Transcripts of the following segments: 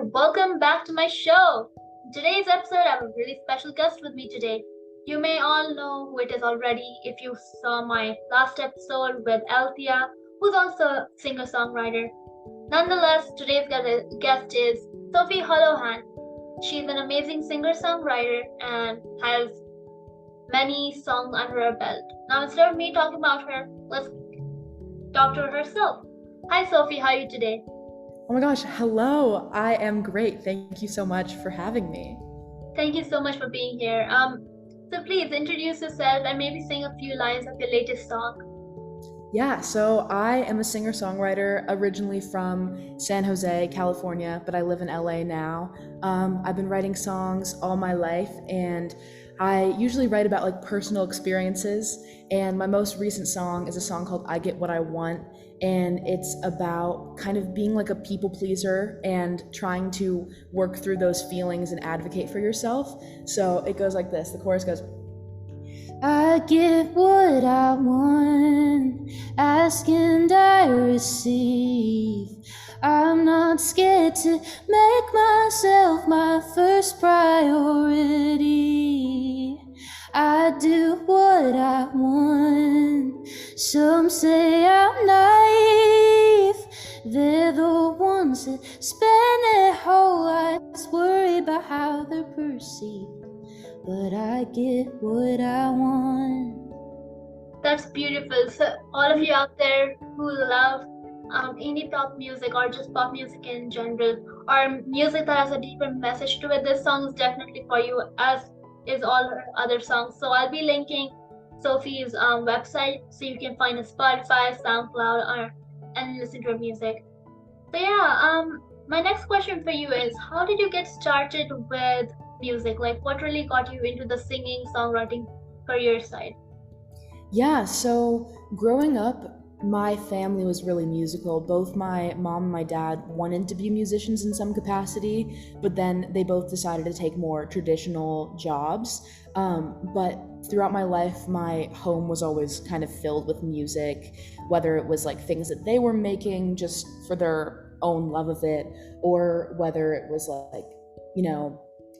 welcome back to my show. In today's episode, I have a really special guest with me today. You may all know who it is already if you saw my last episode with Althea, who's also a singer-songwriter. Nonetheless, today's guest is Sophie Holohan. She's an amazing singer-songwriter and has many songs under her belt. Now, instead of me talking about her, let's talk to her herself. Hi, Sophie. How are you today? Oh my gosh, hello. I am great. Thank you so much for having me. Thank you so much for being here. So please introduce yourself and maybe sing a few lines of your latest song. Yeah, so I am a singer-songwriter originally from San Jose, California, but I live in LA now. I've been writing songs all my life, and I usually write about like personal experiences, and my most recent song is a song called I Get What I Want, and it's about kind of being like a people pleaser and trying to work through those feelings and advocate for yourself. So it goes like this. The chorus goes, I get what I want, ask and I receive. I'm not scared to make myself my first priority. I do what I want. Some say I'm naive. They're the ones that spend their whole lives worried about how they're perceived. But I get what I want. That's beautiful. So all of you out there who love indie pop music or just pop music in general, or music that has a deeper message to it, this song is definitely for you, as is all her other songs. So I'll be linking Sophie's website so you can find a Spotify, SoundCloud, and listen to her music. So yeah, my next question for you is, how did you get started with music? Like, what really got you into the singing, songwriting career side? Yeah, so growing up, my family was really musical. Both my mom and my dad wanted to be musicians in some capacity, but then they both decided to take more traditional jobs. But throughout my life, my home was always kind of filled with music, whether it was like things that they were making just for their own love of it, or whether it was like,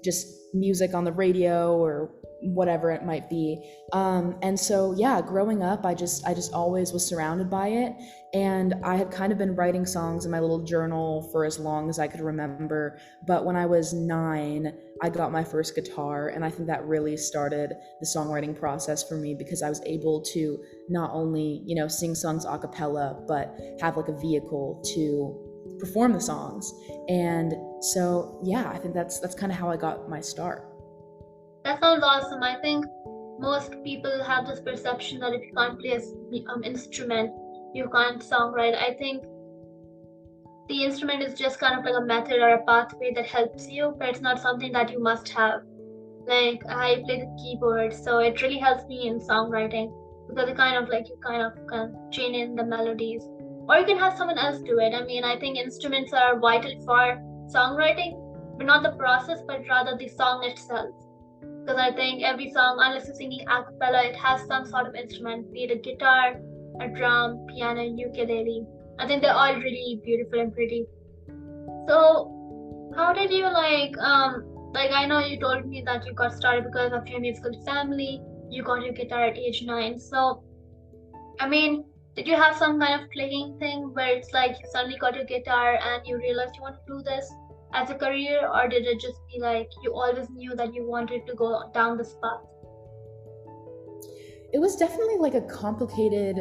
just music on the radio or whatever it might be. And so, yeah, growing up, I just always was surrounded by it. And I had kind of been writing songs in my little journal for as long as I could remember. But when I was 9, I got my first guitar. And I think that really started the songwriting process for me, because I was able to not only, sing songs a cappella, but have like a vehicle to perform the songs. And so, yeah, I think that's kind of how I got my start. That sounds awesome. I think most people have this perception that if you can't play an instrument, you can't songwrite. I think the instrument is just kind of like a method or a pathway that helps you, but it's not something that you must have. Like, I play the keyboard, so it really helps me in songwriting, because it kind of like you kind of can chain in the melodies, or you can have someone else do it. I mean, I think instruments are vital for songwriting, but not the process, but rather the song itself. Because I think every song, unless you're singing a cappella, it has some sort of instrument, be it a guitar, a drum, piano, ukulele. I think they're all really beautiful and pretty. So how did you like I know you told me that you got started because of your musical family, you got your guitar at age 9. So I mean, did you have some kind of clicking thing where it's like you suddenly got your guitar and you realized you want to do this as a career, or did it just be like you always knew that you wanted to go down this path? It was definitely like a complicated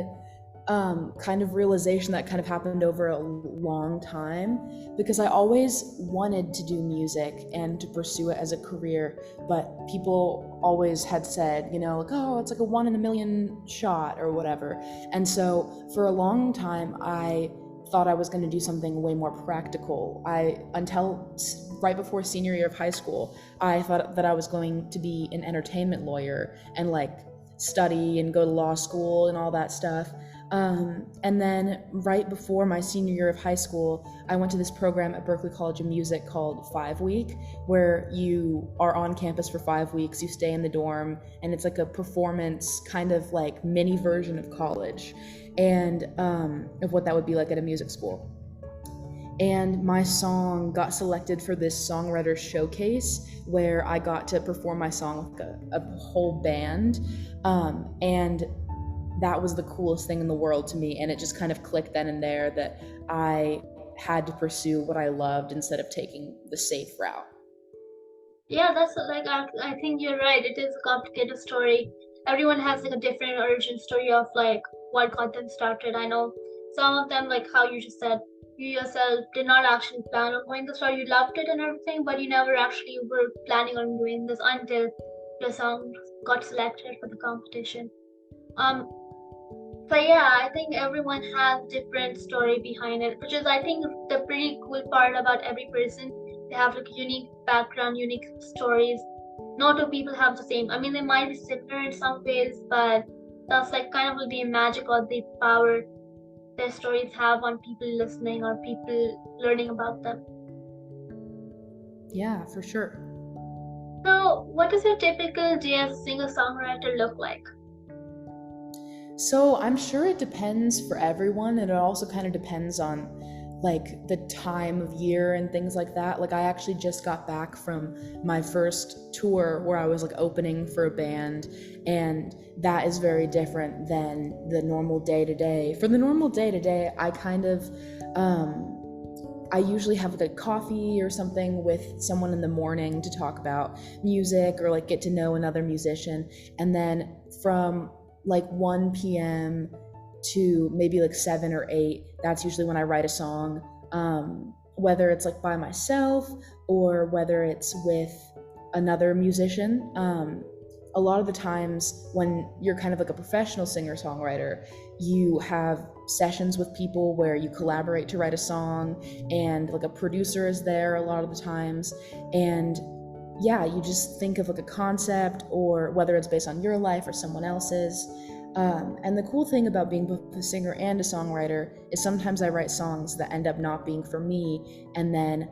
kind of realization that kind of happened over a long time, because I always wanted to do music and to pursue it as a career, but people always had said, like, oh, it's like a 1 in a million shot or whatever. And so for a long time, I thought I was going to do something way more practical. Until right before senior year of high school, I thought that I was going to be an entertainment lawyer and like study and go to law school and all that stuff. And then right before my senior year of high school, I went to this program at Berklee College of Music called 5 Week, where you are on campus for 5 weeks, you stay in the dorm, and it's like a performance kind of like mini version of college, and of what that would be like at a music school. and my song got selected for this songwriter showcase where I got to perform my song with a whole band, and that was the coolest thing in the world to me, and it just kind of clicked then and there that I had to pursue what I loved instead of taking the safe route. Yeah, that's like I think you're right. It is a complicated story. Everyone has like a different origin story of like what got them started. I know some of them, like how you just said, you yourself did not actually plan on going this route. You loved it and everything, but you never actually were planning on doing this until your song got selected for the competition. Um, so yeah, I think everyone has different story behind it, which is I think the pretty cool part about every person. They have like unique background, unique stories. Not all people have the same. I mean, they might be similar in some ways, but that's like kind of the magic or the power their stories have on people listening or people learning about them. Yeah, for sure. So, what does your typical day as a singer-songwriter look like? So I'm sure it depends for everyone, and it also kind of depends on like the time of year and things like that. Like I actually just got back from my first tour where I was like opening for a band, and that is very different than the normal day to day. For the normal day to day, I usually have like a coffee or something with someone in the morning to talk about music or like get to know another musician. And then from like 1 p.m. to maybe like 7 or 8, that's usually when I write a song. Whether it's like by myself or whether it's with another musician. A lot of the times when you're kind of like a professional singer-songwriter, you have sessions with people where you collaborate to write a song, and like a producer is there a lot of the times, and yeah, you just think of like a concept, or whether it's based on your life or someone else's. And the cool thing about being both a singer and a songwriter is sometimes I write songs that end up not being for me, and then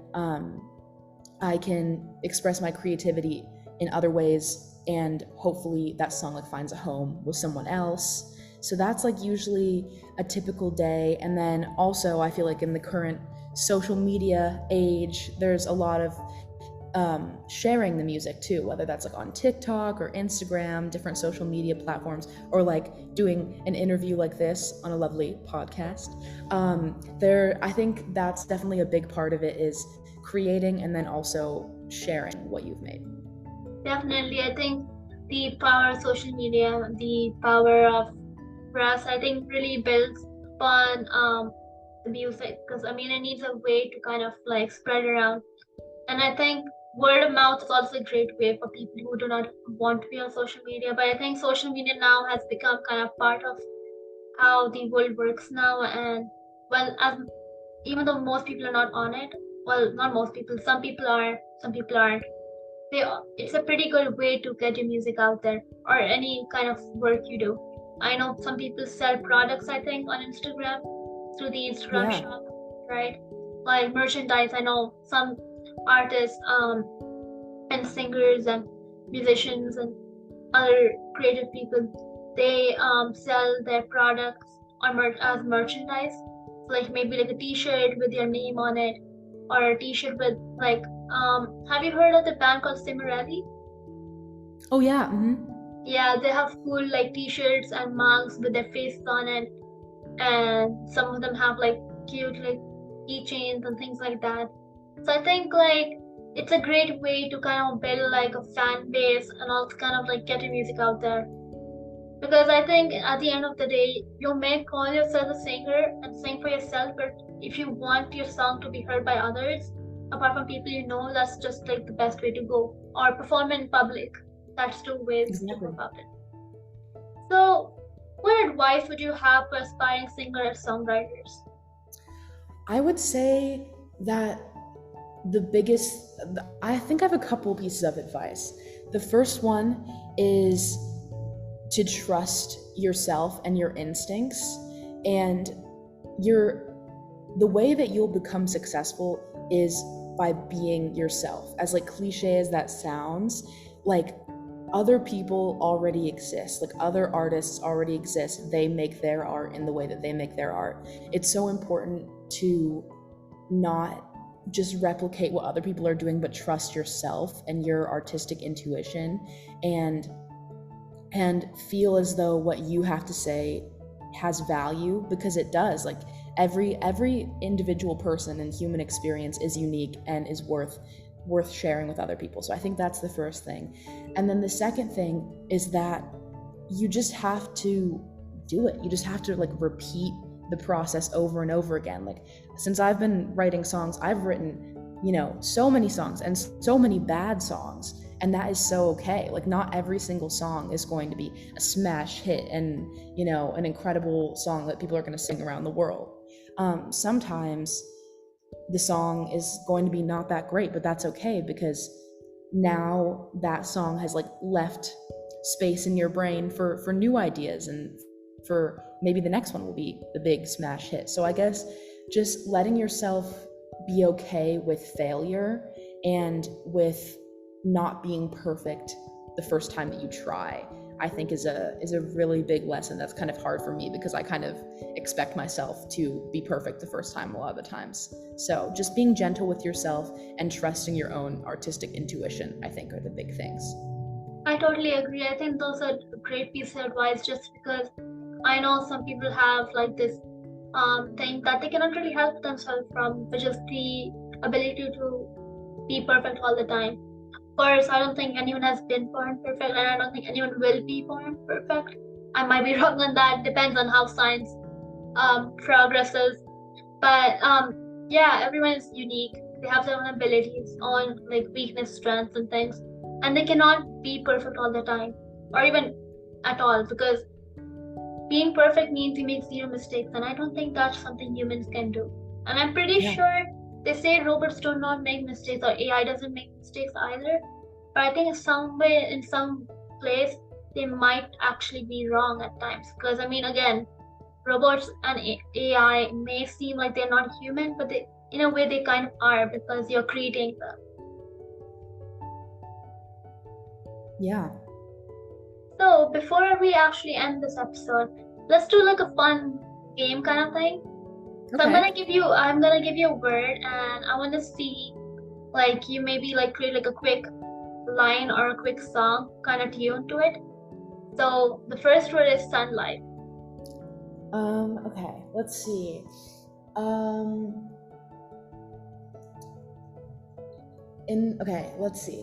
I can express my creativity in other ways, and hopefully that song like finds a home with someone else. So that's like usually a typical day. And then also I feel like in the current social media age, there's a lot of sharing the music too, whether that's like on TikTok or Instagram, different social media platforms, or like doing an interview like this on a lovely podcast. I think that's definitely a big part of it, is creating and then also sharing what you've made. Definitely, I think the power of social media, the power of press, I think really builds upon the music, because I mean it needs a way to kind of like spread around. And I think word of mouth is also a great way for people who do not want to be on social media. But I think social media now has become kind of part of how the world works now. And well, as even though most people are not on it, well, not most people, some people are, some people aren't. It's a pretty good way to get your music out there or any kind of work you do. I know some people sell products, I think, on Instagram through the Instagram Yeah. shop, right? Like merchandise. I know some artists and singers and musicians and other creative people, they sell their products on as merchandise. So like maybe like a t-shirt with your name on it, or a t-shirt with like have you heard of the band called Singer-Songwriter? Oh yeah. Mm-hmm. Yeah, they have cool like t-shirts and mugs with their faces on it, and some of them have like cute like keychains and things like that. So I think like it's a great way to kind of build like a fan base and also kind of like get your music out there. Because I think at the end of the day, you may call yourself a singer and sing for yourself, but if you want your song to be heard by others, apart from people you know, that's just like the best way to go. Or perform in public. That's two ways to go Exactly. about it. So, what advice would you have for aspiring singer-songwriters? I would say that I think I have a couple pieces of advice. The first one is to trust yourself and your instincts, and the way that you'll become successful is by being yourself. As like cliche as that sounds, like other people already exist, like other artists already exist. They make their art in the way that they make their art. It's so important to not just replicate what other people are doing, but trust yourself and your artistic intuition, and feel as though what you have to say has value, because it does. Like every individual person and human experience is unique and is worth sharing with other people. So I think that's the first thing. And then the second thing is that you just have to do it. You just have to like repeat the process over and over again. Like since I've been writing songs, I've written, so many songs and so many bad songs, and that is so okay. Like not every single song is going to be a smash hit and, an incredible song that people are going to sing around the world. Sometimes the song is going to be not that great, but that's okay, because now that song has like left space in your brain for new ideas, and for maybe the next one will be the big smash hit. So I guess just letting yourself be okay with failure and with not being perfect the first time that you try, I think is a really big lesson that's kind of hard for me, because I kind of expect myself to be perfect the first time a lot of the times. So just being gentle with yourself and trusting your own artistic intuition, I think, are the big things. I totally agree. I think those are great pieces of advice, just because I know some people have like this thing that they cannot really help themselves from, which is the ability to be perfect all the time. First, I don't think anyone has been born perfect, and I don't think anyone will be born perfect. I might be wrong on that. Depends on how science progresses. But yeah, everyone is unique. They have their own abilities, own like weakness, strengths, and things, and they cannot be perfect all the time, or even at all, because being perfect means you make zero mistakes, and I don't think that's something humans can do. And I'm pretty sure they say robots do not make mistakes, or AI doesn't make mistakes either. But I think in some way, in some place, they might actually be wrong at times. Because I mean, again, robots and AI may seem like they're not human, but they, in a way, they kind of are, because you're creating them. Yeah. So before we actually end this episode, let's do like a fun game kind of thing. So Okay. I'm gonna give you a word, and I want to see, like, you maybe like create like a quick line or a quick song kind of tune to it. So the first word is sunlight. Okay, let's see. Let's see.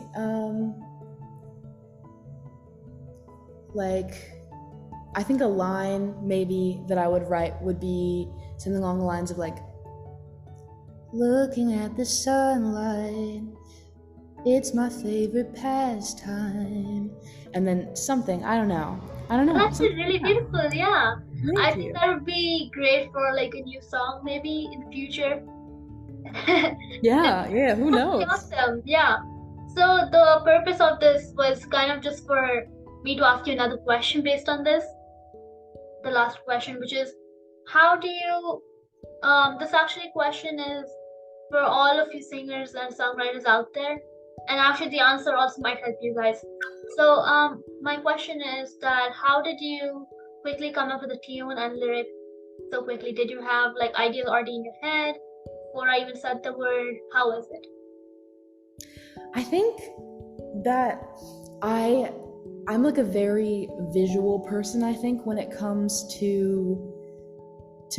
Like, I think a line maybe that I would write would be something along the lines of like, looking at the sunlight, it's my favorite pastime. And then something, I don't know. That's really beautiful, yeah. I think you. that would be great for like a new song maybe in the future. Yeah, who knows? Awesome, yeah. So the purpose of this was kind of just for me to ask you another question based on this. The last question, which is, how do you this actually question is for all of you singers and songwriters out there, and actually the answer also might help you guys. So my question is that how did you quickly come up with a tune and lyric so quickly? Did you have like ideas already in your head, or I even said the word? How was it? I think that I'm like a very visual person, I think, when it comes to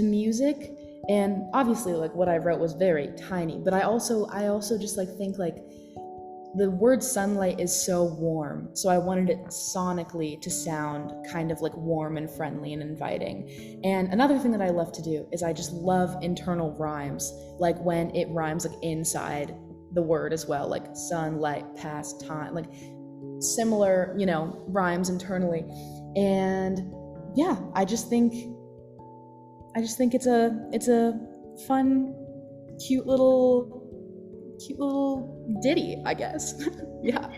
music. And obviously like what I wrote was very tiny, but I also just like think like the word sunlight is so warm, so I wanted it sonically to sound kind of like warm and friendly and inviting. And another thing that I love to do is I just love internal rhymes, like when it rhymes like inside the word as well, like sunlight, past time, like similar, rhymes internally. And yeah, I just think it's a fun, cute little ditty, I guess. Yeah.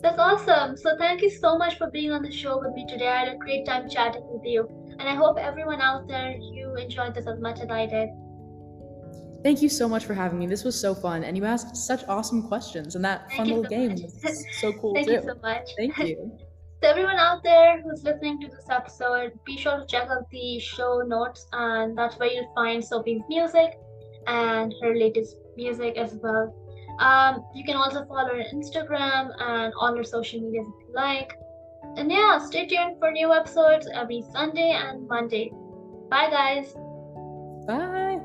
That's awesome. So thank you so much for being on the show with me today. I had a great time chatting with you, and I hope everyone out there, you enjoyed this as much as I did. Thank you so much for having me. This was so fun, and you asked such awesome questions, and that fun little game was so cool thank too. Thank you so much. Thank you. So everyone out there who's listening to this episode, be sure to check out the show notes, and that's where you'll find Sophie's music. and her latest music as well. You can also follow her on Instagram and all her social medias if you like. And yeah, stay tuned for new episodes every Sunday and Monday. Bye, guys. Bye.